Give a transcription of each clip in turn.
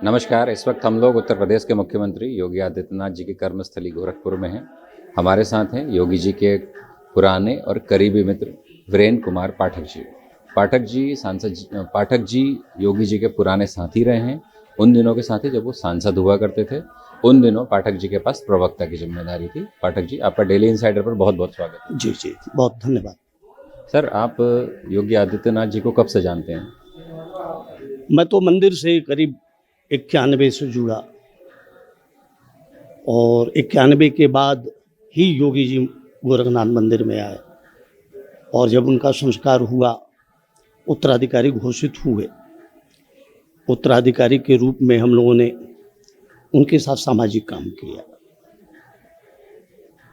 नमस्कार। इस वक्त हम लोग उत्तर प्रदेश के मुख्यमंत्री योगी आदित्यनाथ जी की कर्मस्थली गोरखपुर में हैं। हमारे साथ हैं योगी जी के पुराने और करीबी मित्र वीरेंद्र कुमार पाठक जी। पाठक जी योगी जी के पुराने साथी रहे हैं। उन दिनों के साथी जब वो सांसद हुआ करते थे, उन दिनों पाठक जी के पास प्रवक्ता की जिम्मेदारी थी। पाठक जी, आपका डेली इनसाइडर पर बहुत बहुत स्वागत है। जी जी, बहुत धन्यवाद। सर, आप योगी आदित्यनाथ जी को कब से जानते हैं? मैं तो मंदिर से करीब 91 से जुड़ा और 91 के बाद ही योगी जी गोरखनाथ मंदिर में आए और जब उनका संस्कार हुआ, उत्तराधिकारी घोषित हुए। उत्तराधिकारी के रूप में हम लोगों ने उनके साथ सामाजिक काम किया।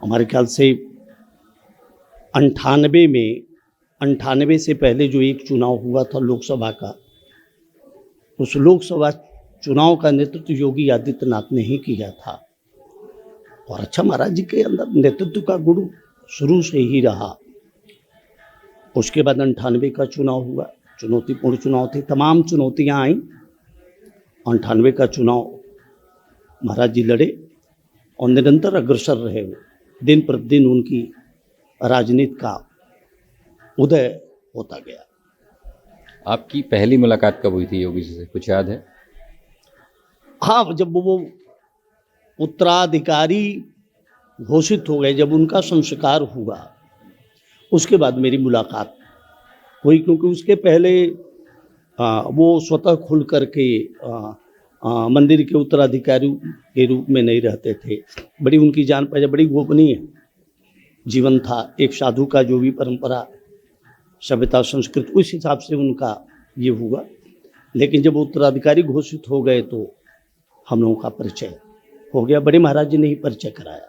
हमारे ख्याल से 98 से पहले जो एक चुनाव हुआ था लोकसभा का, उस लोकसभा चुनाव का नेतृत्व योगी आदित्यनाथ ने ही किया था। और अच्छा, महाराज जी के अंदर नेतृत्व का गुण शुरू से ही रहा। उसके बाद 98 का चुनाव हुआ, चुनौतीपूर्ण चुनाव थे, तमाम चुनौतियां आई। 98 का चुनाव महाराज जी लड़े और निरंतर अग्रसर रहे। दिन प्रतिदिन उनकी राजनीति का उदय होता गया। आपकी पहली मुलाकात कब हुई थी योगी जी से, कुछ याद है? हाँ, जब वो उत्तराधिकारी घोषित हो गए, जब उनका संस्कार हुआ, उसके बाद मेरी मुलाकात हुई। क्योंकि उसके पहले वो स्वतः खुल करके मंदिर के उत्तराधिकारी के रूप में नहीं रहते थे। बड़ी उनकी जान पहचान, बड़ी गोपनीय जीवन था। एक साधु का जो भी परंपरा, सभ्यता, संस्कृति, उस हिसाब से उनका ये हुआ। लेकिन जब उत्तराधिकारी घोषित हो गए तो हम लोगों का परिचय हो गया। बड़े महाराज जी ने ही परिचय कराया।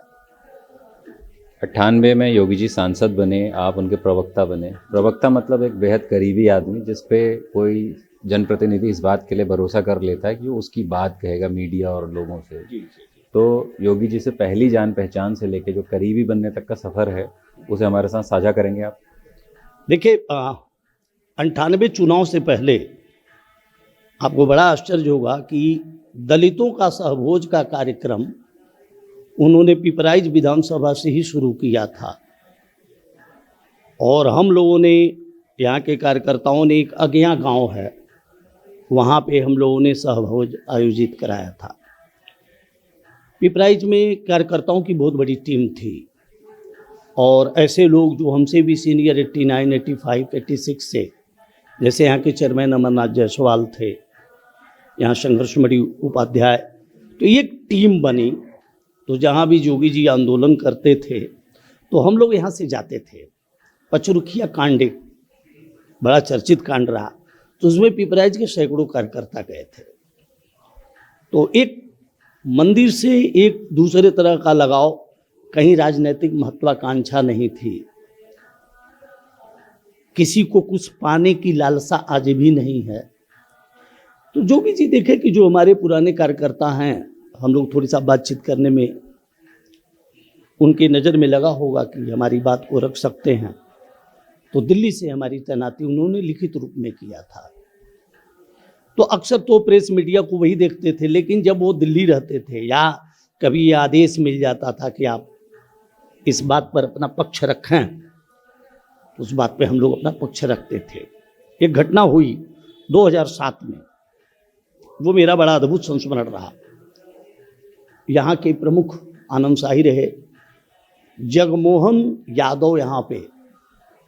98 में योगी जी सांसद बने, आप उनके प्रवक्ता बने। प्रवक्ता मतलब एक बेहद करीबी आदमी जिस पे कोई जनप्रतिनिधि इस बात के लिए भरोसा कर लेता है कि वो उसकी बात कहेगा मीडिया और लोगों से। तो योगी जी से पहली जान पहचान से लेके जो करीबी बनने तक का सफ़र है, उसे हमारे साथ साझा करेंगे आप? देखिए, 98 चुनाव से पहले आपको बड़ा आश्चर्य होगा कि दलितों का सहभोज का कार्यक्रम उन्होंने पिपराइच विधानसभा से ही शुरू किया था। और हम लोगों ने, यहाँ के कार्यकर्ताओं ने, एक अज्ञा गांव है, वहाँ पे हम लोगों ने सहभोज आयोजित कराया था। पिपराइच में कार्यकर्ताओं की बहुत बड़ी टीम थी और ऐसे लोग जो हमसे भी सीनियर 89, 85, 86 से, जैसे यहाँ के चेयरमैन अमरनाथ जायसवाल थे, यहाँ संघर्षमणि उपाध्याय, तो ये एक टीम बनी। तो जहाँ भी योगी जी आंदोलन करते थे तो हम लोग यहाँ से जाते थे। पचरुखिया कांड एक बड़ा चर्चित कांड रहा, तो उसमें पिपराइच के सैकड़ों कार्यकर्ता गए थे। तो एक मंदिर से एक दूसरे तरह का लगाव, कहीं राजनीतिक महत्वाकांक्षा नहीं थी, किसी को कुछ पाने की लालसा आज भी नहीं है। तो योगी जी देखे कि जो हमारे पुराने कार्यकर्ता हैं, हम लोग थोड़ी सा बातचीत करने में उनकी नज़र में लगा होगा कि हमारी बात को रख सकते हैं, तो दिल्ली से हमारी तैनाती उन्होंने लिखित रूप में किया था। तो अक्सर तो प्रेस मीडिया को वही देखते थे, लेकिन जब वो दिल्ली रहते थे या कभी ये आदेश मिल जाता था कि आप इस बात पर अपना पक्ष रखें, तो उस बात पे हम लोग अपना पक्ष रखते थे। एक घटना हुई 2007 में, वो मेरा बड़ा अद्भुत संस्मरण रहा। यहाँ के प्रमुख आनंद शाही रहे, जगमोहन यादव यहाँ पे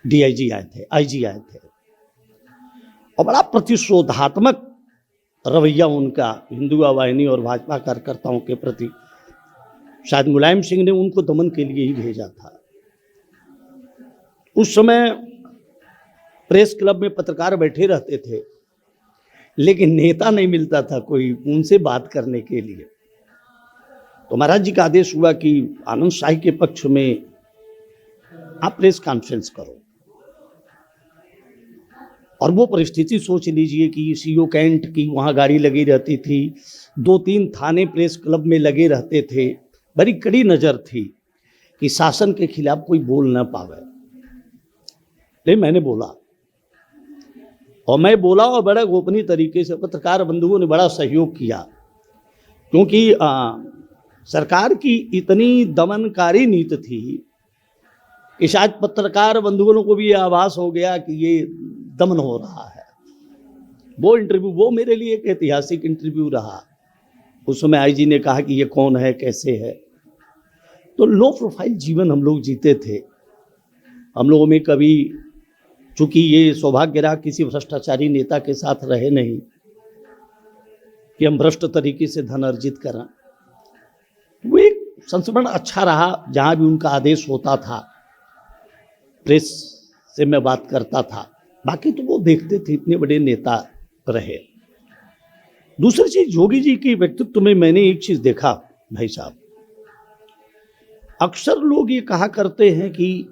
डीआईजी आए थे, आईजी आए थे, और बड़ा प्रतिशोधात्मक रवैया उनका हिंदू वाहिनी और भाजपा कार्यकर्ताओं के प्रति। शायद मुलायम सिंह ने उनको दमन के लिए ही भेजा था। उस समय प्रेस क्लब में पत्रकार बैठे रहते थे, लेकिन नेता नहीं मिलता था कोई उनसे बात करने के लिए। तो महाराज जी का आदेश हुआ कि आनंद शाही के पक्ष में आप प्रेस कॉन्फ्रेंस करो। और वो परिस्थिति सोच लीजिए कि सीओ कैंट की वहाँ गाड़ी लगी रहती थी, 2-3 थाने प्रेस क्लब में लगे रहते थे, बड़ी कड़ी नज़र थी कि शासन के खिलाफ कोई बोल ना पावे। लेकिन मैंने बोला, और मैं बोला और बड़ा गोपनीय तरीके से पत्रकार बंधुओं ने बड़ा सहयोग किया। क्योंकि सरकार की इतनी दमनकारी नीति थी कि शायद पत्रकार बंधुओं को भी ये आभास हो गया कि ये दमन हो रहा है। वो इंटरव्यू, वो मेरे लिए एक ऐतिहासिक इंटरव्यू रहा। उस समय आईजी ने कहा कि ये कौन है, कैसे है। तो लो प्रोफाइल जीवन हम लोग जीते थे। हम लोगों में कभी, चूंकि ये सौभाग्य रहा किसी भ्रष्टाचारी नेता के साथ रहे नहीं कि हम भ्रष्ट तरीके से धन अर्जित करें। वो एक संस्मरण अच्छा रहा, जहाँ भी उनका आदेश होता था प्रेस से मैं बात करता था। बाकी तो वो देखते थे, इतने बड़े नेता रहे। दूसरी चीज, योगी जी के व्यक्तित्व में मैंने एक चीज देखा भाई साहब, अक्सर लोग ये कहा करते हैं कि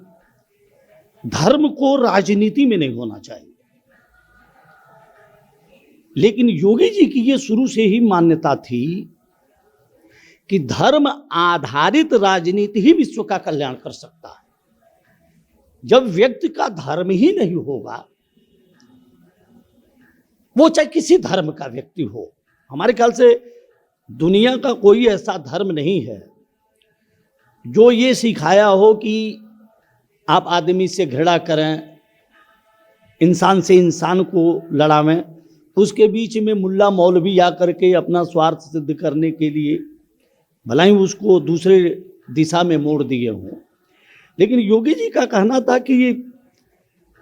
धर्म को राजनीति में नहीं होना चाहिए, लेकिन योगी जी की ये शुरू से ही मान्यता थी कि धर्म आधारित राजनीति ही विश्व का कल्याण कर सकता है। जब व्यक्ति का धर्म ही नहीं होगा, वो चाहे किसी धर्म का व्यक्ति हो, हमारे ख्याल से दुनिया का कोई ऐसा धर्म नहीं है जो ये सिखाया हो कि आप आदमी से घृणा करें, इंसान से इंसान को लड़ावें। उसके बीच में मुल्ला मौलवी आकर के अपना स्वार्थ सिद्ध करने के लिए भला ही उसको दूसरे दिशा में मोड़ दिए हों। लेकिन योगी जी का कहना था कि ये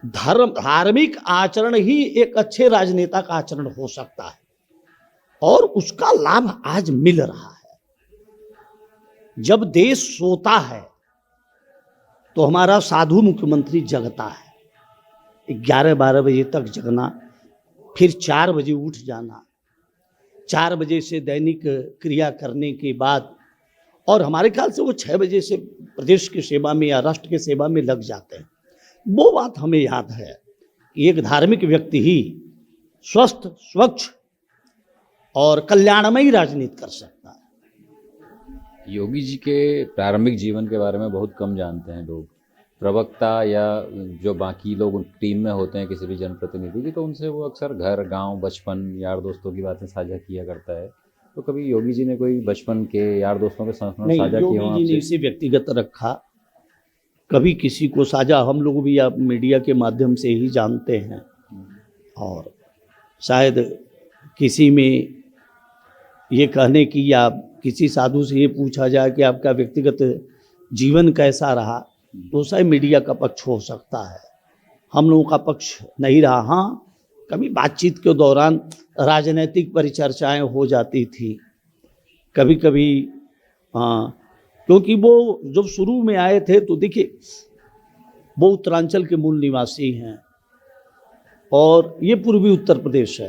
धार्मिक आचरण ही एक अच्छे राजनेता का आचरण हो सकता है, और उसका लाभ आज मिल रहा है। जब देश सोता है तो हमारा साधु मुख्यमंत्री जगता है। 11-12 बजे तक जगना, फिर 4 बजे उठ जाना, 4 बजे से दैनिक क्रिया करने के बाद, और हमारे ख्याल से वो 6 बजे से प्रदेश की सेवा में या राष्ट्र की सेवा में लग जाते हैं। वो बात हमें याद है कि एक धार्मिक व्यक्ति ही स्वस्थ, स्वच्छ और कल्याणमयी राजनीति कर सकता है। योगी जी के प्रारंभिक जीवन के बारे में बहुत कम जानते हैं लोग। प्रवक्ता या जो बाकी लोग टीम में होते हैं किसी भी जनप्रतिनिधि की, तो उनसे वो अक्सर घर, गांव, बचपन, यार दोस्तों की बातें साझा किया करता है। तो कभी योगी जी ने कोई बचपन के यार दोस्तों के संस्मरण साझा किए? योगी जी ने इसे व्यक्तिगत रखा, कभी किसी को साझा हम लोग भी आप मीडिया के माध्यम से ही जानते हैं। और शायद किसी में ये कहने की या किसी साधु से ये पूछा जाए कि आपका व्यक्तिगत जीवन कैसा रहा, तो शायद मीडिया का पक्ष हो सकता है, हम लोगों का पक्ष नहीं रहा। हाँ, कभी बातचीत के दौरान राजनीतिक परिचर्चाएं हो जाती थी कभी कभी। क्योंकि वो जब शुरू में आए थे तो देखिए वो उत्तरांचल के मूल निवासी हैं और ये पूर्वी उत्तर प्रदेश है।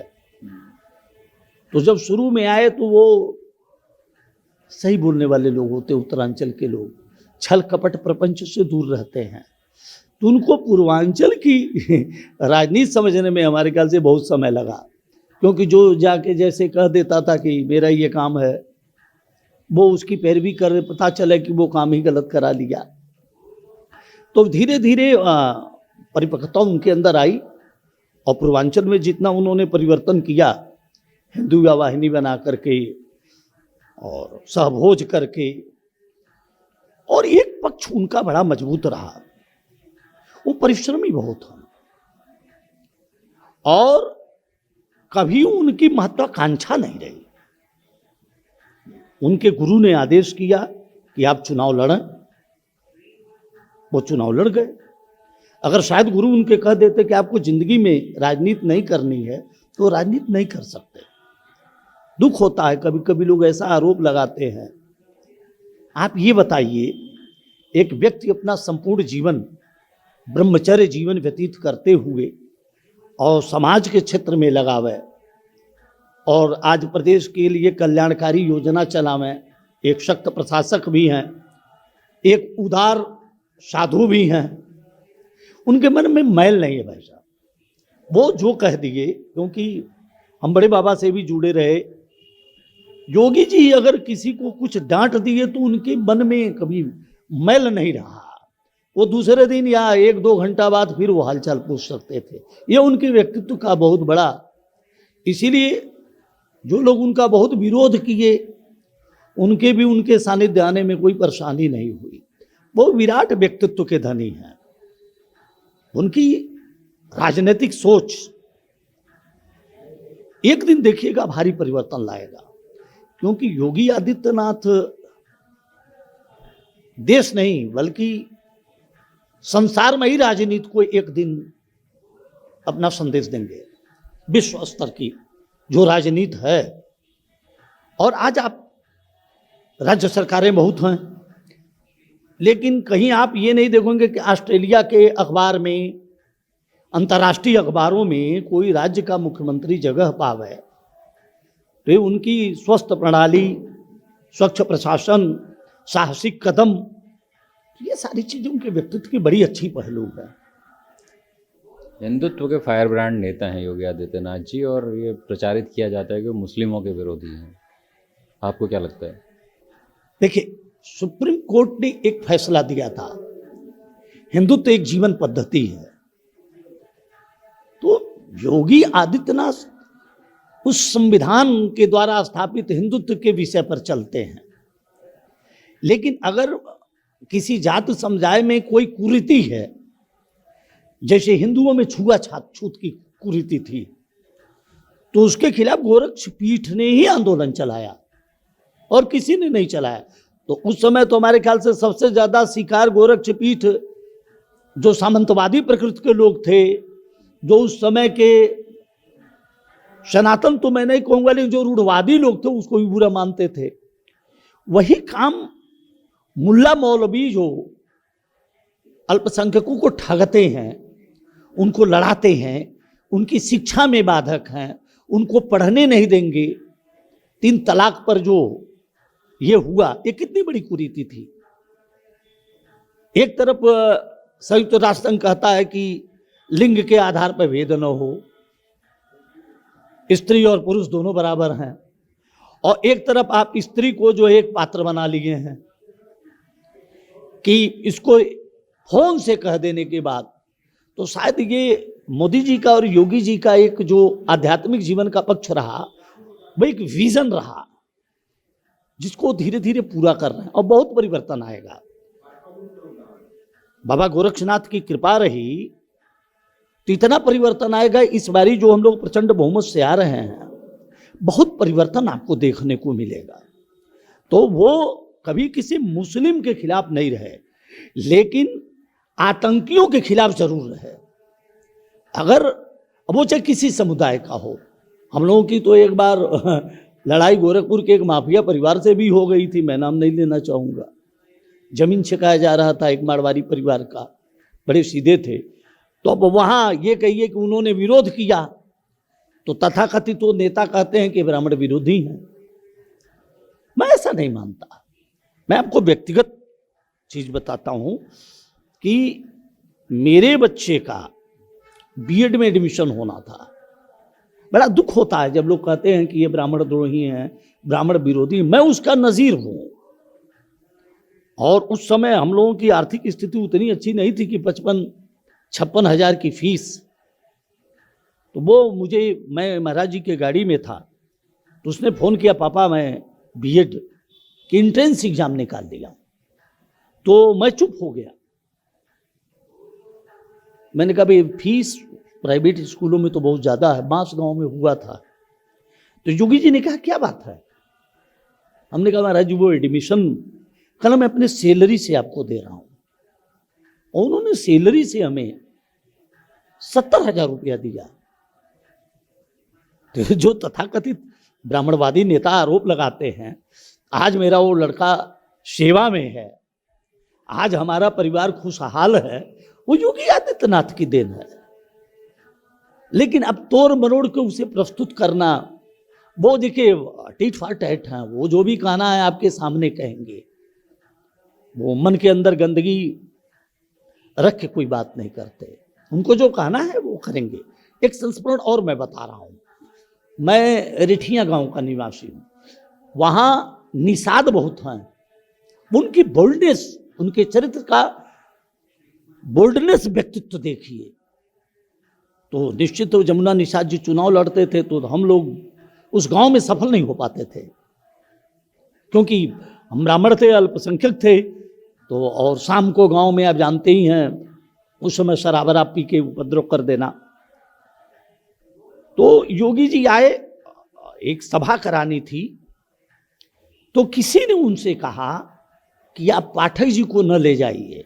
तो जब शुरू में आए तो वो सही बोलने वाले लोग होते, उत्तरांचल के लोग छल कपट प्रपंच से दूर रहते हैं। तो उनको पूर्वांचल की राजनीति समझने में हमारे ख्याल से बहुत समय लगा, क्योंकि जो जाके जैसे कह देता था कि मेरा ये काम है, वो उसकी पैरवी कर पता चले कि वो काम ही गलत करा लिया। तो धीरे धीरे परिपक्वता उनके अंदर आई, और पूर्वांचल में जितना उन्होंने परिवर्तन किया, हिंदू वाहिनी बना करके और सहभोज करके, और एक पक्ष उनका बड़ा मजबूत रहा, वो परिश्रमी बहुत हैं और कभी उनकी महत्वाकांक्षा नहीं रही। उनके गुरु ने आदेश किया कि आप चुनाव लड़ें, वो चुनाव लड़ गए। अगर शायद गुरु उनके कह देते कि आपको जिंदगी में राजनीति नहीं करनी है, तो राजनीति नहीं कर सकते। दुख होता है, कभी कभी लोग ऐसा आरोप लगाते हैं। आप ये बताइए, एक व्यक्ति अपना संपूर्ण जीवन ब्रह्मचर्य जीवन व्यतीत करते हुए और समाज के क्षेत्र में लगावे और आज प्रदेश के लिए कल्याणकारी योजना चलावें, एक शक्त प्रशासक भी हैं, एक उदार साधु भी हैं, उनके मन में मैल नहीं है भाई साहब। वो जो कह दिए, क्योंकि हम बड़े बाबा से भी जुड़े रहे, योगी जी अगर किसी को कुछ डांट दिए तो उनके मन में कभी मैल नहीं रहा। वो दूसरे दिन या 1-2 घंटा बाद फिर वो हालचाल पूछ सकते थे। ये उनके व्यक्तित्व का बहुत बड़ा, इसीलिए जो लोग उनका बहुत विरोध किए उनके भी उनके सानिध्य आने में कोई परेशानी नहीं हुई। वो विराट व्यक्तित्व के धनी हैं। उनकी राजनीतिक सोच एक दिन देखिएगा भारी परिवर्तन लाएगा, क्योंकि योगी आदित्यनाथ देश नहीं बल्कि संसार में ही राजनीति को एक दिन अपना संदेश देंगे। विश्व स्तर की जो राजनीति है, और आज आप राज्य सरकारें बहुत हैं, लेकिन कहीं आप ये नहीं देखोगे कि ऑस्ट्रेलिया के अखबार में, अंतर्राष्ट्रीय अखबारों में कोई राज्य का मुख्यमंत्री जगह पावे। तो ये उनकी स्वस्थ प्रणाली, स्वच्छ प्रशासन, साहसिक कदम, ये सारी चीजें उनके व्यक्तित्व की बड़ी अच्छी पहलू है। हिंदुत्व के फायर ब्रांड नेता हैं योगी आदित्यनाथ जी, और ये प्रचारित किया जाता है कि वो मुस्लिमों के विरोधी हैं। आपको क्या लगता है? देखिए, सुप्रीम कोर्ट ने एक फैसला दिया था, हिंदुत्व एक जीवन पद्धति है। तो योगी आदित्यनाथ उस संविधान के द्वारा स्थापित हिंदुत्व के विषय पर चलते हैं। लेकिन अगर किसी जाति समुदाय में कोई कुरीति है, जैसे हिंदुओं में छूत की कुरीति थी, तो उसके खिलाफ गोरक्ष पीठ ने ही आंदोलन चलाया और किसी ने नहीं चलाया। तो उस समय तो हमारे ख्याल से सबसे ज्यादा शिकार गोरक्ष पीठ जो सामंतवादी प्रकृति के लोग थे, जो उस समय के सनातन तो मैं नहीं कहूंगा, लेकिन जो रूढ़वादी लोग थे उसको भी बुरा मानते थे, वही काम मुल्ला मौलवी जो अल्पसंख्यकों को ठगते हैं, उनको लड़ाते हैं, उनकी शिक्षा में बाधक हैं, उनको पढ़ने नहीं देंगे, 3 तलाक पर जो ये हुआ, ये कितनी बड़ी कुरीति थी। एक तरफ संयुक्त राष्ट्र संघ कहता है कि लिंग के आधार पर भेद न हो, स्त्री और पुरुष दोनों बराबर हैं, और एक तरफ आप स्त्री को जो एक पात्र बना लिए हैं कि इसको फोन से कह देने के बाद, तो शायद ये मोदी जी का और योगी जी का एक जो आध्यात्मिक जीवन का पक्ष रहा, वो एक विजन रहा जिसको धीरे धीरे पूरा कर रहे हैं, और बहुत परिवर्तन आएगा। बाबा गोरक्षनाथ की कृपा रही तो इतना परिवर्तन आएगा। इस बारी जो हम लोग प्रचंड बहुमत से आ रहे हैं, बहुत परिवर्तन आपको देखने को मिलेगा। तो वो कभी किसी मुस्लिम के खिलाफ नहीं रहे, लेकिन आतंकियों के खिलाफ जरूर रहे। अगर वो चाहे किसी समुदाय का हो, हम लोगों की तो एक बार लड़ाई गोरखपुर के एक माफिया परिवार से भी हो गई थी, मैं नाम नहीं लेना चाहूँगा। जमीन छिकाया जा रहा था एक मारवाड़ी परिवार का, बड़े सीधे थे। तो अब वहाँ ये कहिए कि उन्होंने विरोध किया, तो तथाकथित तो नेता कहते हैं कि ब्राह्मण विरोधी हैं। मैं ऐसा नहीं मानता। मैं आपको व्यक्तिगत चीज बताता हूँ कि मेरे बच्चे का बीएड में एडमिशन होना था। बड़ा दुख होता है जब लोग कहते हैं कि ये ब्राह्मण द्रोही हैं, ब्राह्मण विरोधी। मैं उसका नज़ीर हूँ। और उस समय हम लोगों की आर्थिक स्थिति उतनी अच्छी नहीं थी कि 55-56 हज़ार की फीस। तो वो मैं महाराज जी के गाड़ी में था, तो उसने फ़ोन किया, पापा मैं बीएड की एंट्रेंस एग्जाम निकाल दिया। तो मैं चुप हो गया। मैंने कहा भाई फीस प्राइवेट स्कूलों में तो बहुत ज़्यादा है, बांस गांव में हुआ था। तो योगी जी ने कहा क्या बात है? हमने कहा महाराज जी वो एडमिशन कल मैं अपने सैलरी से आपको दे रहा हूँ। और उन्होंने सैलरी से हमें 70,000 रुपया दिया। तो जो तथाकथित ब्राह्मणवादी नेता आरोप लगाते हैं, आज मेरा वो लड़का सेवा में है, आज हमारा परिवार खुशहाल है, वो योगी आदित्यनाथ की देन है। लेकिन अब तोड़ मरोड़ के उसे प्रस्तुत करना, वो देखिए टीट फॉर टैट हैं। वो जो भी कहना है आपके सामने कहेंगे। वो मन के अंदर गंदगी रख के कोई बात नहीं करते। उनको जो कहना है वो करेंगे। एक संस्मरण और मैं बता रहा हूँ। मैं रिठिया गांव का निवासी हूँ। वहाँ निषाद बहुत हैं। उनकी बोल्डनेस, उनके चरित्र का बोल्डनेस व्यक्तित्व देखिए। तो निश्चित तो जमुना निषाद जी चुनाव लड़ते थे तो हम लोग उस गांव में सफल नहीं हो पाते थे। क्योंकि हम ब्राह्मण थे, अल्पसंख्यक थे, तो और शाम को गांव में आप जानते ही हैं उस समय शराब पी के उपद्रव कर देना। तो योगी जी आए, एक सभा करानी थी, तो किसी ने उनसे कहा कि आप पाठक जी को न ले जाइए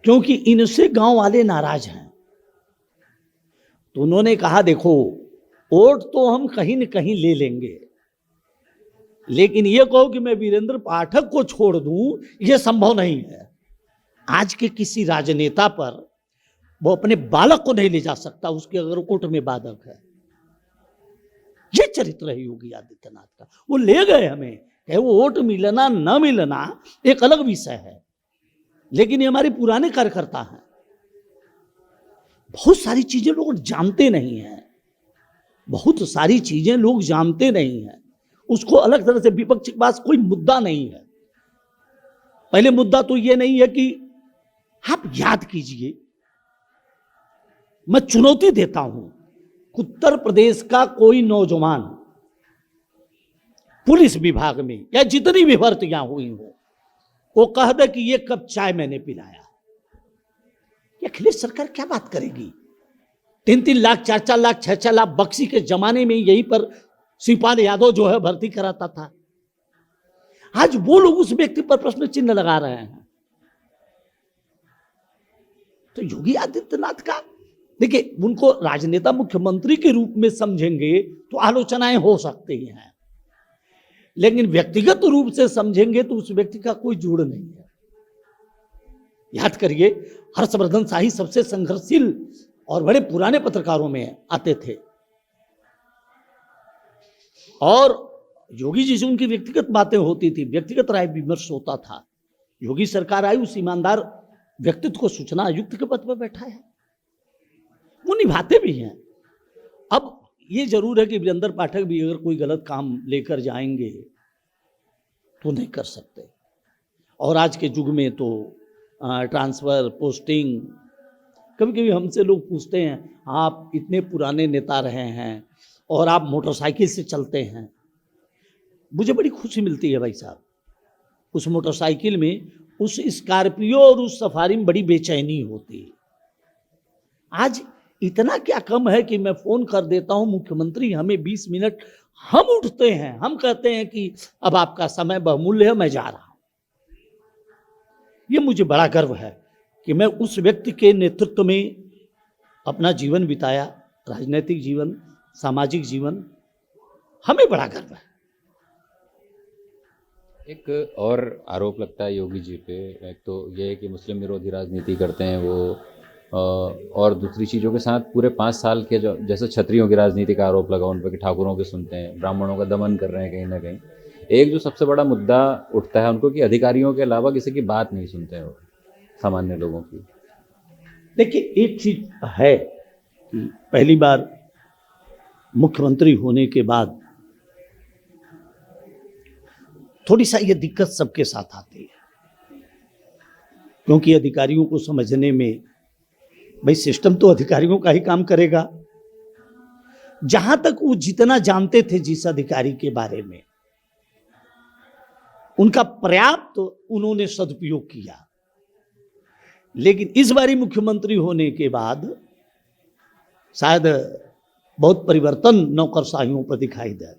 क्योंकि इनसे गांव वाले नाराज हैं। तो उन्होंने कहा देखो, वोट तो हम कहीं न कहीं ले लेंगे, लेकिन ये कहो कि मैं वीरेंद्र पाठक को छोड़ दूं, यह संभव नहीं है। आज के किसी राजनेता पर वो अपने बालक को नहीं ले जा सकता, उसके अगर वोट में बाधक है। ये चरित्र है योगी आदित्यनाथ का। वो ले गए हमें, कहे वो वोट मिलना न मिलना एक अलग विषय है, लेकिन ये हमारे पुराने कार्यकर्ता हैं। बहुत सारी चीजें लोग जानते नहीं हैं, बहुत सारी चीजें लोग जानते नहीं हैं। उसको अलग तरह से विपक्ष के पास कोई मुद्दा नहीं है। पहले मुद्दा तो ये नहीं है कि आप याद कीजिए, मैं चुनौती देता हूं, उत्तर प्रदेश का कोई नौजवान पुलिस विभाग में या जितनी भी भर्तियां हुई हो, वो कह दे कि ये कप चाय मैंने पिलाया, अखिलेश सरकार क्या बात करेगी? 3-3 लाख 4-4 लाख 6-6 लाख बक्सी के जमाने में यहीं पर शिवपाल यादव जो है भर्ती कराता था। आज वो लोग उस व्यक्ति पर प्रश्न चिन्ह लगा रहे हैं। तो योगी आदित्यनाथ का देखिए, उनको राजनेता मुख्यमंत्री के रूप में समझेंगे तो आलोचनाएं हो सकती हैं, लेकिन व्यक्तिगत रूप से समझेंगे तो उस व्यक्ति का कोई जोड़ नहीं है। याद करिए, हर्षवर्धन शाही सबसे संघर्षशील और बड़े पुराने पत्रकारों में आते थे, और योगी जी से उनकी व्यक्तिगत बातें होती थी, व्यक्तिगत राय विमर्श होता था। योगी सरकार आई, उस ईमानदार व्यक्तित्व को सूचना आयुक्त के पद पर बैठा है, वो निभाते भी हैं। अब ये जरूर है कि वीरेंद्र पाठक भी अगर कोई गलत काम लेकर जाएंगे तो नहीं कर सकते, और आज के युग में तो ट्रांसफर पोस्टिंग, कभी कभी हमसे लोग पूछते हैं आप इतने पुराने नेता रहे हैं और आप मोटरसाइकिल से चलते हैं। मुझे बड़ी खुशी मिलती है भाई साहब, उस मोटरसाइकिल में, उस स्कॉर्पियो और उस सफारी में बड़ी बेचैनी होती है। आज इतना क्या कम है कि मैं फोन कर देता हूं मुख्यमंत्री हमें 20 मिनट, हम उठते हैं, हम कहते हैं कि अब आपका समय बहुमूल्य है, मैं जा रहा हूं। ये मुझे बड़ा गर्व है कि मैं उस व्यक्ति के नेतृत्व में अपना जीवन बिताया, राजनीतिक जीवन, सामाजिक जीवन, हमें बड़ा गर्व है। एक और आरोप लगता है योगी जी पे, एक तो ये है कि मुस्लिम विरोधी राजनीति करते हैं वो, और दूसरी चीज़ों के साथ पूरे 5 साल के जो जैसे क्षत्रियों की राजनीति का आरोप लगा उन पर कि ठाकुरों के सुनते हैं, ब्राह्मणों का दमन कर रहे हैं कहीं ना कहीं। एक जो सबसे बड़ा मुद्दा उठता है उनको कि अधिकारियों के अलावा किसी की बात नहीं सुनते हैं वो, सामान्य लोगों की। देखिए, एक चीज है कि पहली बार मुख्यमंत्री होने के बाद थोड़ी सा ये दिक्कत सबके साथ आती है, क्योंकि अधिकारियों को समझने में, भाई सिस्टम तो अधिकारियों का ही काम करेगा। जहां तक वो जितना जानते थे जिस अधिकारी के बारे में, उनका पर्याप्त उन्होंने सदुपयोग किया। लेकिन इस बारी मुख्यमंत्री होने के बाद शायद बहुत परिवर्तन नौकरशाहियों पर दिखाई दे।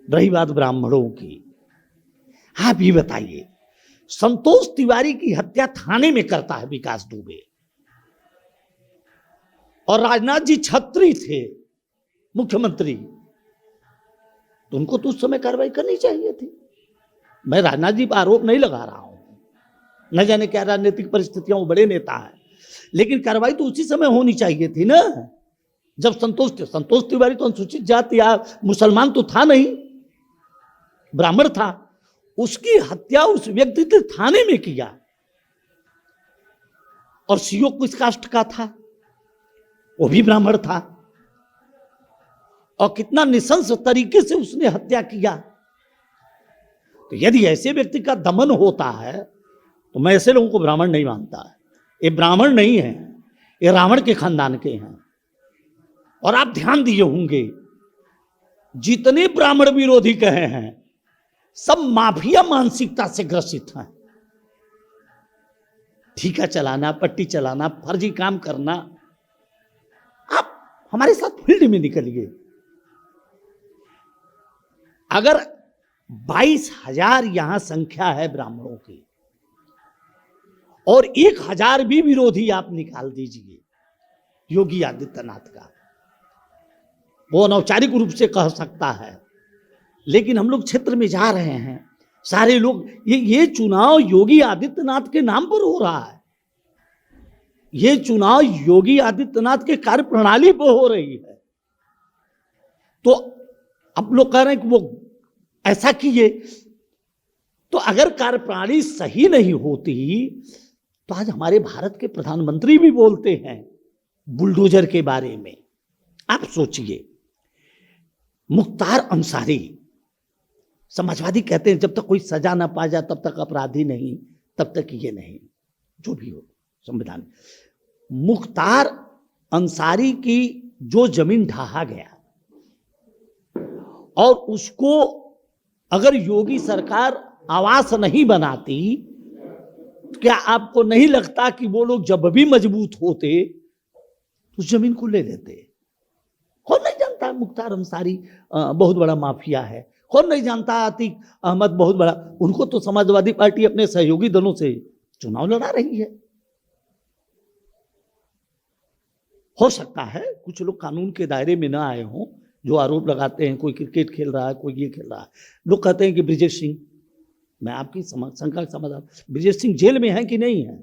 रही बात ब्राह्मणों की, आप ये बताइए, संतोष तिवारी की हत्या थाने में करता है विकास दुबे, और राजनाथ जी छत्री थे मुख्यमंत्री, तो उनको तो उस समय कार्रवाई करनी चाहिए थी। मैं राजनाथ जी पर आरोप नहीं लगा रहा हूं, न जाने क्या राजनीतिक परिस्थितियां, वो बड़े नेता है, लेकिन कार्रवाई तो उसी समय होनी चाहिए थी ना, जब संतोष तिवारी तो अनुसूचित जाति या मुसलमान तो था नहीं, ब्राह्मण था, उसकी हत्या उस व्यक्ति ने थाने में किया, और सीओ किस कास्ट का था, वो भी ब्राह्मण था, और कितना निशंस तरीके से उसने हत्या किया। तो यदि ऐसे व्यक्ति का दमन होता है तो मैं ऐसे लोगों को ब्राह्मण नहीं मानता। ये ब्राह्मण नहीं है, ये रावण के खानदान के हैं। और आप ध्यान दिए होंगे जितने ब्राह्मण विरोधी कहे हैं सब माफिया मानसिकता से ग्रसित हैं। ठीका चलाना, पट्टी चलाना, फर्जी काम करना। आप हमारे साथ फील्ड में निकलिए। अगर 22,000 यहां संख्या है ब्राह्मणों की और 1,000 भी विरोधी आप निकाल दीजिए योगी आदित्यनाथ का, वो अनौपचारिक रूप से कह सकता है, लेकिन हम लोग क्षेत्र में जा रहे हैं, सारे लोग ये चुनाव योगी आदित्यनाथ के नाम पर हो रहा है। ये चुनाव योगी आदित्यनाथ के कार्य प्रणाली पर हो रही है। तो अब लोग कह रहे हैं कि वो ऐसा कीजिए, तो अगर कार्य प्रणाली सही नहीं होती तो आज हमारे भारत के प्रधानमंत्री भी बोलते हैं बुलडोजर के बारे में। आप सोचिए, मुख्तार अंसारी, समाजवादी कहते हैं जब तक कोई सजा ना पा जाए तब तक अपराधी नहीं, तब तक ये नहीं, जो भी हो संविधान। मुख्तार अंसारी की जो जमीन ढहा गया और उसको अगर योगी सरकार आवास नहीं बनाती, तो क्या आपको नहीं लगता कि वो लोग जब भी मजबूत होते तो उस जमीन को ले लेते? कौन नहीं जानता मुख्तार अंसारी बहुत बड़ा माफिया है? कौन नहीं जानता आतिक अहमद बहुत बड़ा? उनको तो समाजवादी पार्टी अपने सहयोगी दलों से चुनाव लड़ा रही है। हो सकता है कुछ लोग कानून के दायरे में ना आए हों, जो आरोप लगाते हैं कोई क्रिकेट खेल रहा है, कोई ये खेल रहा है। लोग कहते हैं कि ब्रिजेश सिंह, मैं आपकी शंका समझ, ब्रिजेश सिंह जेल में है कि नहीं है?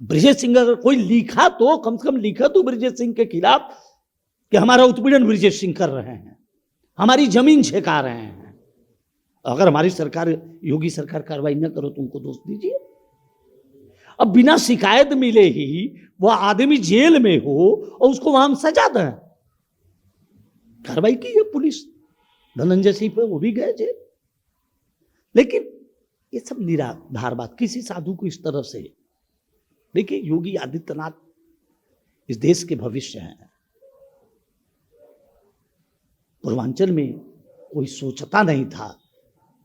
ब्रिजेश सिंह अगर कोई लिखा तो कम से कम लिखा तो ब्रिजेश सिंह के खिलाफ कि हमारा उत्पीड़न ब्रिजेश सिंह कर रहे हैं, हमारी जमीन छेका रहे हैं। अगर हमारी सरकार, योगी सरकार कार्रवाई न करो तो उनको दोष दीजिए। अब बिना शिकायत मिले ही वह आदमी जेल में हो और उसको वहां सजा दें। कार्रवाई की है पुलिस, धनंजय सिंह पे वो भी गए जेल। लेकिन ये सब निराधार बात, किसी साधु को इस तरह से देखिए। योगी आदित्यनाथ इस देश के भविष्य हैं। पूर्वांचल में कोई सोचता नहीं था।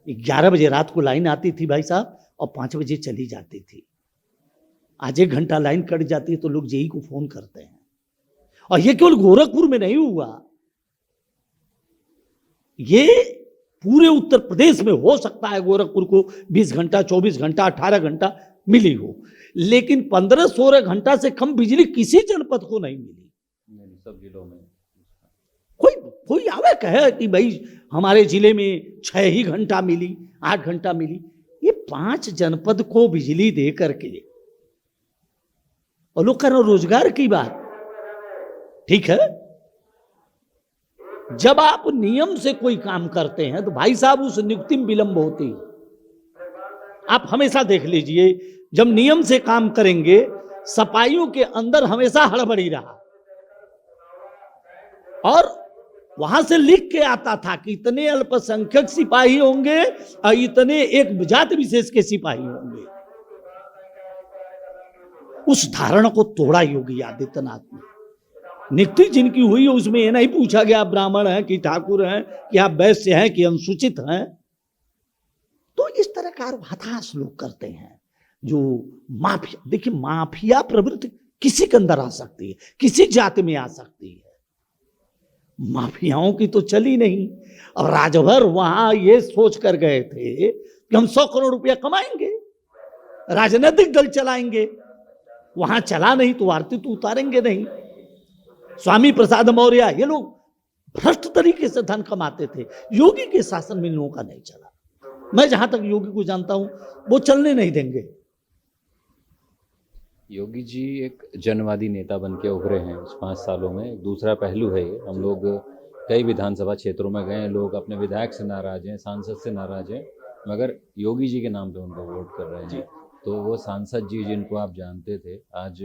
11 बजे रात को लाइन आती थी भाई साहब और 5 बजे चली जाती थी। आज 1 घंटा लाइन कट जाती है तो लोग जेई को फोन करते हैं। और ये केवल गोरखपुर में नहीं हुआ, ये पूरे उत्तर प्रदेश में हो सकता है गोरखपुर को 20 घंटा, 24 घंटा, 18 घंटा मिली हो, लेकिन 15-16 घंटा से कम बिजली किसी जनपद को नहीं मिली। सब जिलों में कोई आवे कहे कि भाई हमारे जिले में 6 ही घंटा मिली, 8 घंटा मिली। ये 5 जनपद को बिजली दे करके, और लोग कह रहे रोजगार की बात, ठीक है। जब आप नियम से कोई काम करते हैं तो भाई साहब उस नियुक्ति में विलंब होती। आप हमेशा देख लीजिए, जब नियम से काम करेंगे, सफाइयों के अंदर हमेशा हड़बड़ी रहा और वहां से लिख के आता था कि इतने अल्पसंख्यक सिपाही होंगे और इतने एक जाति विशेष के सिपाही होंगे। उस धारणा को तोड़ा योगी आदित्यनाथ ने। नियुक्ति जिनकी हुई उसमें यह नहीं पूछा गया ब्राह्मण हैं कि ठाकुर हैं कि आप वैश्य हैं कि अनुसूचित हैं। तो इस तरह का हताश लोग करते हैं जो माफिया। देखिए, माफिया प्रवृत्ति किसी के अंदर आ सकती है, किसी जाति में आ सकती है। माफियाओं की तो चली नहीं। और राजभर वहां ये सोच कर गए थे कि हम 100 करोड़ रुपया कमाएंगे, राजनीतिक दल चलाएंगे। वहां चला नहीं तो आरती तो उतारेंगे नहीं। स्वामी प्रसाद मौर्य, ये लोग भ्रष्ट तरीके से धन कमाते थे। योगी के शासन में इन लोगों का नहीं चला। मैं जहां तक योगी को जानता हूं वो चलने नहीं देंगे। योगी जी एक जनवादी नेता बन के उभरे हैं इस 5 सालों में। एक दूसरा पहलू है ये, हम लोग कई विधानसभा क्षेत्रों में गए हैं, लोग अपने विधायक से नाराज हैं, सांसद से नाराज हैं, मगर योगी जी के नाम पे उनको वोट कर रहे हैं। तो वो सांसद जी जिनको आप जानते थे, आज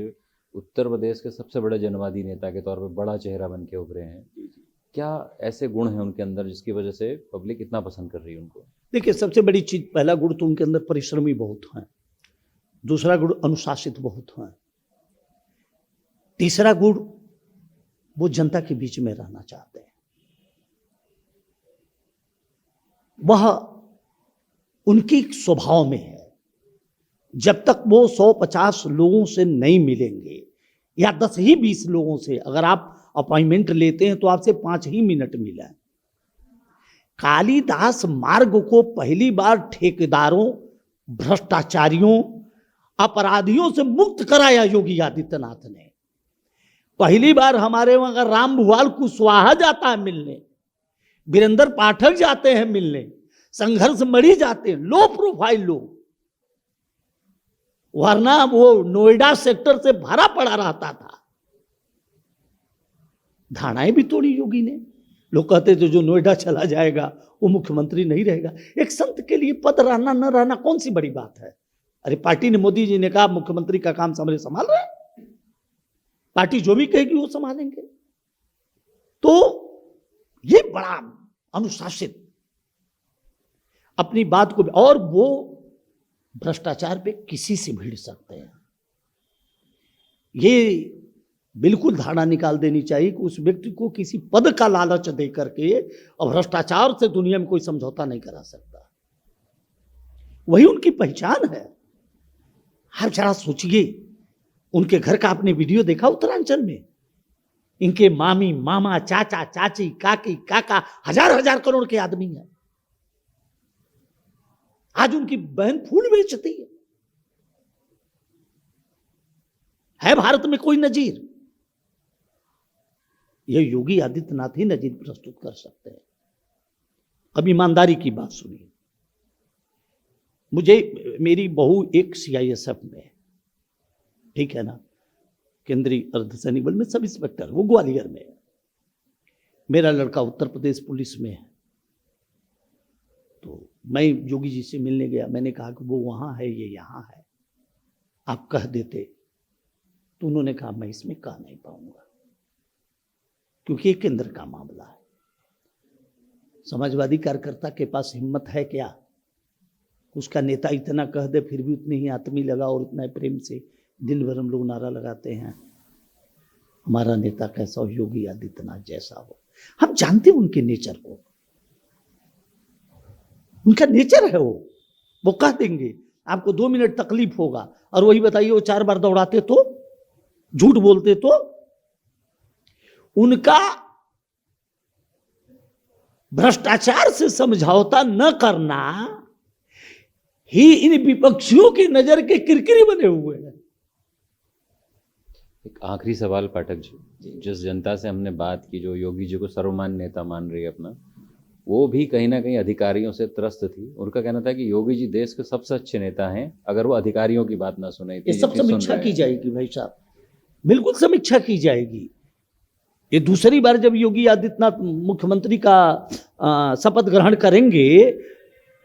उत्तर प्रदेश के सबसे बड़े जनवादी नेता के तौर पर बड़ा चेहरा बन के उभरे हैं। क्या ऐसे गुण हैं उनके अंदर जिसकी वजह से पब्लिक इतना पसंद कर रही है उनको? देखिए, सबसे बड़ी चीज, पहला गुण तो उनके अंदर परिश्रमी बहुत हैं। दूसरा गुण अनुशासित बहुत हैं। तीसरा गुण वो जनता के बीच में रहना चाहते हैं। वह उनकी स्वभाव में है। जब तक वो 150 लोगों से नहीं मिलेंगे या 10 ही 20 लोगों से, अगर आप अपॉइंटमेंट लेते हैं तो आपसे 5 ही मिनट मिला। कालिदास मार्ग को पहली बार ठेकेदारों, भ्रष्टाचारियों, अपराधियों से मुक्त कराया योगी आदित्यनाथ ने। पहली बार हमारे वहां अगर राम भुवाल कुशवाहा जाता है मिलने, वीरेंद्र पाठक जाते हैं मिलने, संघर्ष मणि जाते हैं, लो प्रोफाइल लोग, वरना वो नोएडा सेक्टर से भरा पड़ा रहता था। धारणाएं भी तोड़ी योगी ने। लोग कहते थे जो नोएडा चला जाएगा वो मुख्यमंत्री नहीं रहेगा। एक संत के लिए पद रहना न रहना कौन सी बड़ी बात है। अरे पार्टी ने, मोदी जी ने कहा मुख्यमंत्री का काम संभाल रहे, पार्टी जो भी कहेगी वो संभालेंगे। तो ये बड़ा अनुशासित अपनी बात को, और वो भ्रष्टाचार पे किसी से भिड़ सकते हैं। ये बिल्कुल धारणा निकाल देनी चाहिए कि उस व्यक्ति को किसी पद का लालच दे करके और भ्रष्टाचार से दुनिया में कोई समझौता नहीं करा सकता। वही उनकी पहचान है। आप जरा सोचिए, उनके घर का आपने वीडियो देखा उत्तरांचल में? इनके मामी, मामा, चाचा, चाची, काकी, काका, हजार करोड़ के आदमी हैं। आज उनकी बहन फूल बेचती है भारत में कोई नजीर? यह योगी आदित्यनाथ ही नजीर प्रस्तुत कर सकते हैं। अब ईमानदारी की बात सुनिए। मुझे, मेरी बहू एक CISF में है, ठीक है ना, केंद्रीय अर्धसैनिक बल में सब इंस्पेक्टर, वो ग्वालियर में है। मेरा लड़का उत्तर प्रदेश पुलिस में है। तो मैं योगी जी से मिलने गया, मैंने कहा कि वो वहां है, ये यहाँ है, आप कह देते। तो उन्होंने कहा मैं इसमें कह नहीं पाऊंगा क्योंकि ये केंद्र का मामला है। समाजवादी कार्यकर्ता के पास हिम्मत है क्या? उसका नेता इतना कह दे फिर भी उतनी ही आत्मी लगा और उतना प्रेम से दिन भर हम लोग नारा लगाते हैं हमारा नेता कैसा हो, योगी आदित्यनाथ जैसा हो। हम जानते हैं उनके नेचर को, उनका नेचर है वो कह देंगे। आपको 2 मिनट तकलीफ होगा और वही बताइए वो 4 बार दौड़ाते तो, झूठ बोलते तो। उनका भ्रष्टाचार से समझौता न करना ही इन विपक्षियों की नजर के किरकिरी बने हुए हैं। एक आखिरी सवाल पाठक जी, जिस जनता से हमने बात की जो योगी जी को सर्वमान्य नेता मान रही है अपना, वो भी कहीं ना कहीं अधिकारियों से त्रस्त थी। उनका कहना था कि योगी जी देश के सबसे अच्छे नेता हैं, अगर वो अधिकारियों की बात ना सुने। ये सब समीक्षा की जाएगी भाई साहब, बिल्कुल समीक्षा की जाएगी। ये दूसरी बार जब योगी आदित्यनाथ मुख्यमंत्री का शपथ ग्रहण करेंगे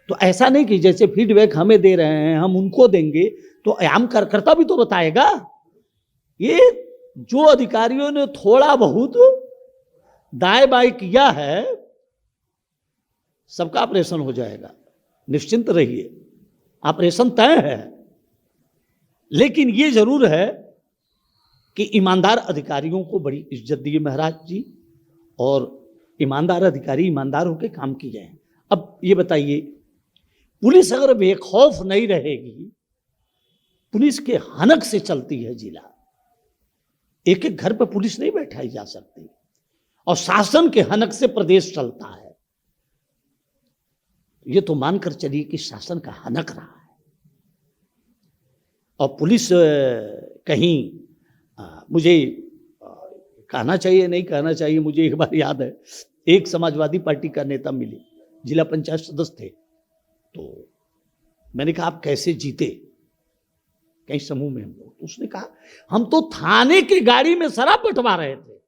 तो ऐसा नहीं कि जैसे फीडबैक हमें दे रहे हैं हम उनको देंगे, तो आम कार्यकर्ता भी तो बताएगा। ये जो अधिकारियों ने थोड़ा बहुत दाएं बाएं किया है, सबका ऑपरेशन हो जाएगा, निश्चिंत रहिए, ऑपरेशन तय है। लेकिन ये जरूर है कि ईमानदार अधिकारियों को बड़ी इज्जत दिए महाराज जी, और ईमानदार अधिकारी ईमानदार होकर काम किए जाए। अब ये बताइए, पुलिस अगर बेखौफ नहीं रहेगी, पुलिस के हनक से चलती है जिला, एक एक घर पर पुलिस नहीं बैठाई जा सकती, और शासन के हनक से प्रदेश चलता है। ये तो मानकर चलिए कि शासन का हनक रहा है। और पुलिस कहीं मुझे कहना चाहिए नहीं कहना चाहिए, मुझे एक बार याद है, एक समाजवादी पार्टी का नेता मिले, जिला पंचायत सदस्य थे। तो मैंने कहा आप कैसे जीते, कहीं समूह में हम लोग। तो उसने कहा हम तो थाने की गाड़ी में शराब बंटवा रहे थे।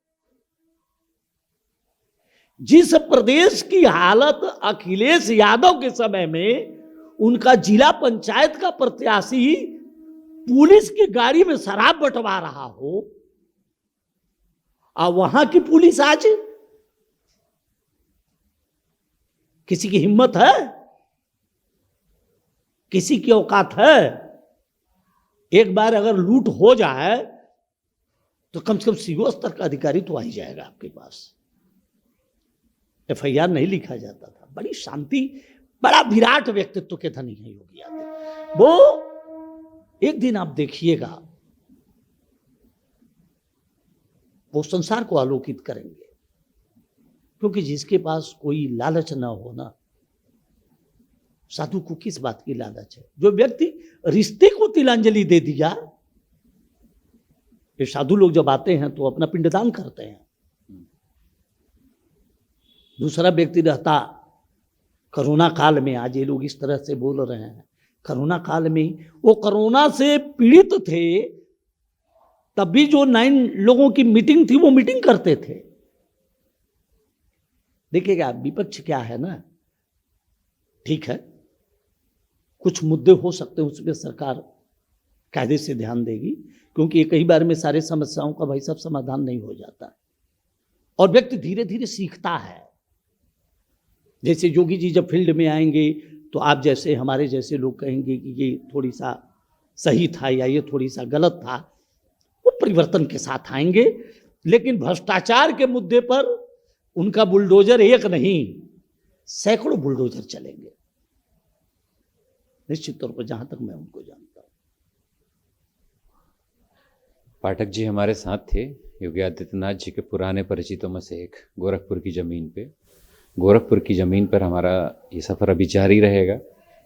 जिस प्रदेश की हालत अखिलेश यादव के समय में उनका जिला पंचायत का प्रत्याशी पुलिस की गाड़ी में शराब बंटवा रहा हो, और वहां की पुलिस आज, किसी की हिम्मत है, किसी की औकात है? एक बार अगर लूट हो जाए तो कम से कम सीओ स्तर का अधिकारी तो आ ही जाएगा आपके पास। FIR नहीं लिखा जाता था, बड़ी शांति बड़ा विराट व्यक्तित्व के धनी है योगी आदित्यनाथ। वो एक दिन आप देखिएगा, वो संसार को आलोकित करेंगे, क्योंकि जिसके पास कोई लालच ना हो ना, साधु को किस बात की लालच है। जो व्यक्ति रिश्ते को तिलांजलि दे दिया, ये साधु लोग जब आते हैं तो अपना पिंडदान करते हैं। दूसरा व्यक्ति रहता कोरोना काल में, आज ये लोग इस तरह से बोल रहे हैं, कोरोना काल में वो कोरोना से पीड़ित थे, तब भी जो 9 लोगों की मीटिंग थी वो मीटिंग करते थे। देखिएगा विपक्ष क्या है ना, ठीक है कुछ मुद्दे हो सकते हैं, उसमें सरकार कायदे से ध्यान देगी, क्योंकि एक ही बार में सारे समस्याओं का भाई सब समाधान नहीं हो जाता, और व्यक्ति धीरे धीरे सीखता है। जैसे योगी जी जब फील्ड में आएंगे तो आप जैसे हमारे जैसे लोग कहेंगे कि ये थोड़ी सा सही था या ये थोड़ी सा गलत था, वो परिवर्तन के साथ आएंगे। लेकिन भ्रष्टाचार के मुद्दे पर उनका बुलडोजर एक नहीं, सैकड़ों बुलडोजर चलेंगे, निश्चित तौर पर, जहां तक मैं उनको जानता हूं। पाठक जी हमारे साथ थे, योगी आदित्यनाथ जी के पुराने परिचितों में से एक, गोरखपुर की ज़मीन पे। गोरखपुर की ज़मीन पर हमारा ये सफ़र अभी जारी रहेगा।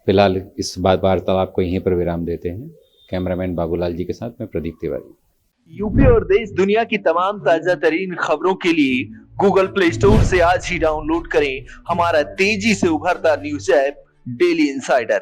फिलहाल इस बात वार्तालाप को यहीं पर विराम देते हैं। कैमरामैन बाबूलाल जी के साथ मैं प्रदीप तिवारी। यूपी और देश दुनिया की तमाम ताजा तरीन खबरों के लिए गूगल प्ले स्टोर से आज ही डाउनलोड करें हमारा तेजी से उभरता न्यूज ऐप डेली इंसाइडर।